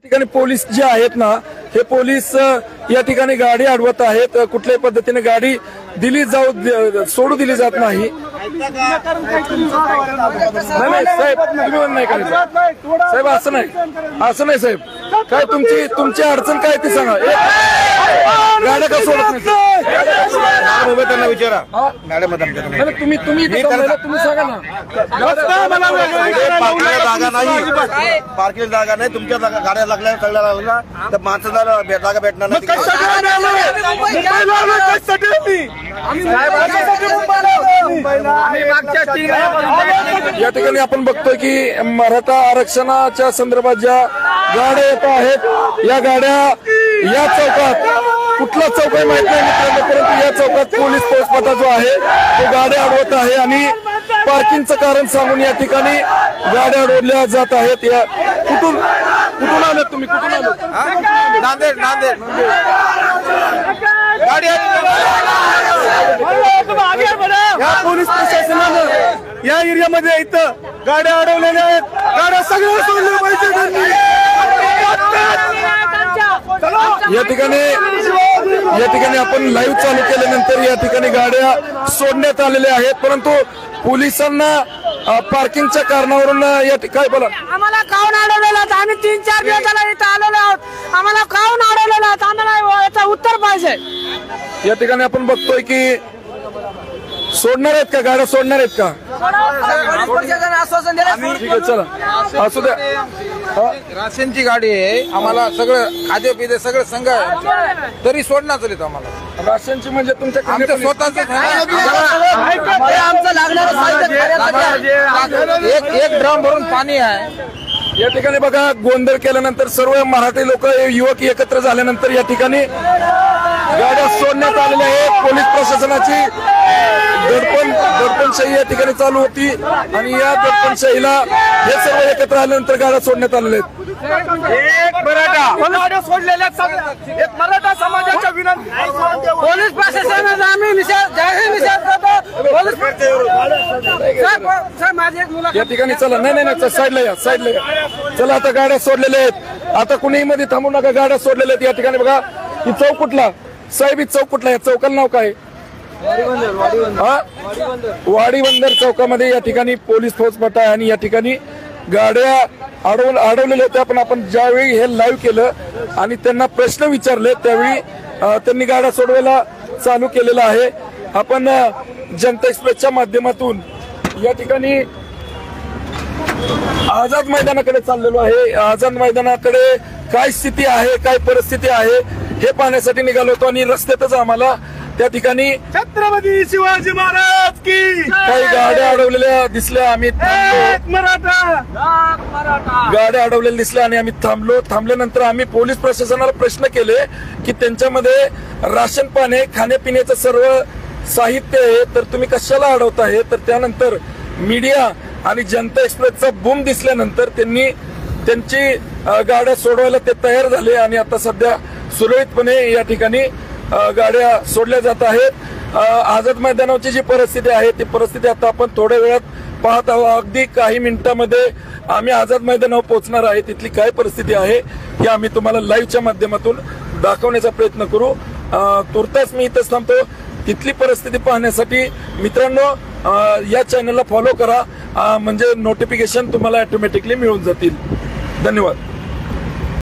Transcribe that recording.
ठिकाणी पोलीस जे आहेत ना, हे पोलीस या ठिकाणी गाडी अडवत आहेत. कुठल्याही पद्धतीने गाडी सोडू दिली जात नाही. साहेब तुम्ही नाही करायचं साहेब, असं नाही साहेब. काय तुमची अडचण काय ते सांगा. गाड्या का सोडत नाही त्यांना विचारा. तुम्ही सांगा ना. जागा नाही, पार्किंग जागा नाही. तुमच्या गाड्या लागल्या सगळ्या तर माणसाला जागा भेटणार नाही. या ठिकाणी आपण बघतोय की मराठा आरक्षणाच्या संदर्भात ज्या गाड्या येत आहेत, या गाड्या या चौकात, कुठला चौक आहे माहित नाही मित्रांनो, परंतु या चौकात पोलीस फौजफाटा जो आहे तो गाड्या अडवत आहे आणि पार्किंगचं कारण सांगून या ठिकाणी गाड्या अडवल्या जात आहेत. या कुठून आलेत तुम्ही? कुठून आलेत? नांदेड. या पोलीस प्रशासनानं या एरियामध्ये इथं गाड्या अडवलेल्या आहेत. गाड्या सगळ्या सोडल्या पाहिजे. या ठिकाणी आपण लाईव्ह चालू केल्यानंतर या ठिकाणी गाड्या सोडण्यात आलेल्या आहेत, परंतु पोलिसांना पार्किंगच्या कारणावरून या काय बोला आम्हाला काऊन अडवलेलं आहोत? आम्ही 3-4 दिवसाला इथं आलेलो आहोत. आम्हाला काऊन अडवलेलं आहोत? आम्हाला याचं उत्तर पाहिजे. या ठिकाणी आपण बघतोय की सोडणार आहेत का? गाड्या सोडणार आहेत का? आश्वासन दिलं. ठीक आहे, चला असू द्या. राशनची गाडी आहे, आम्हाला सगळं खाद्य पिदे सगळं संघ आहे, तरी सोडणार चालेल आम्हाला. राशनची म्हणजे तुमच्या आमचं स्वतःच आमचं एक ड्रम भरून पाणी आहे. या ठिकाणी बघा, गोंधळ केल्यानंतर सर्व मराठी लोक युवक एकत्र झाल्यानंतर या ठिकाणी गाड्या सोडण्यात आलेल्या आहेत. पोलीस प्रशासनाची दडपणशाही या ठिकाणी चालू होती आणि या दडपणशाहीला हे सर्व एकत्र आल्यानंतर गाड्या सोडण्यात आलेल्या आहेत. गाड्या सोडलेल्या एक मराठा समाजाच्या विनंती. पोलीस प्रशासनाचा आम्ही निषेध या ठिकाणी चला. नाही साईडला या. चला, आता गाड्या सोडलेल्या आहेत. आता कुणीही मध्ये थांबू नका. गाड्या सोडलेल्या आहेत. या ठिकाणी बघा, ही चौक कुठला साहेब? ही चौक कुठला? या चौकाला नाव काय? वाडी बंदर चौकामध्ये या ठिकाणी पोलीस फौजफाटा आहे आणि या ठिकाणी गाड्या अडवलेल्या होत्या. पण आपण ज्यावेळी हे लाईव्ह केलं आणि त्यांना प्रश्न विचारले त्यावेळी त्यांनी गाड्या सोडवायला चालू केलेलं आहे. आपण जनता एक्सप्रेसच्या माध्यमातून या ठिकाणी आझाद मैदानाकडे चाललेलो आहे. आझाद मैदानाकडे काय स्थिती आहे, काय परिस्थिती आहे हे पाहण्यासाठी निघालो होतो आणि रस्त्यातच आम्हाला त्या ठिकाणी छत्रपती शिवाजी महाराज की काही गाड्या अडवलेल्या दिसल्या. आम्ही गाड्या अडवलेल्या दिसल्या आणि आम्ही थांबल्यानंतर आम्ही पोलीस प्रशासनाला प्रश्न केले की त्यांच्यामध्ये राशन पाणी, खाण्यापिण्याचं सर्व साहित्य आहे, तर तुम्ही कशाला अडवताय? तर त्यानंतर मीडिया आणि जनता एक्सप्रेसचा बूम दिसल्यानंतर त्यांची गाड्या सोडवायला ते तयार झाले आणि आता सध्या सुरळीतपणे या ठिकाणी गाड्या सोडल्या जात आहेत. आझाद मैदानाची जी परिस्थिती आहे ती परिस्थिती आता आपण थोड्या वेळात पाहत आहोत. अगदी काही मिनिटांमध्ये आम्ही आझाद मैदानावर पोहोचणार आहे. तिथली काय परिस्थिती आहे हे आम्ही तुम्हाला लाईव्हच्या माध्यमातून दाखवण्याचा प्रयत्न करू. तुर्तास मी इथंच थांबतो. तिथली परिस्थिती पाहण्यासाठी मित्रांनो या चॅनलला फॉलो करा, म्हणजे नोटिफिकेशन तुम्हाला ऑटोमॅटिकली मिळून जातील. धन्यवाद.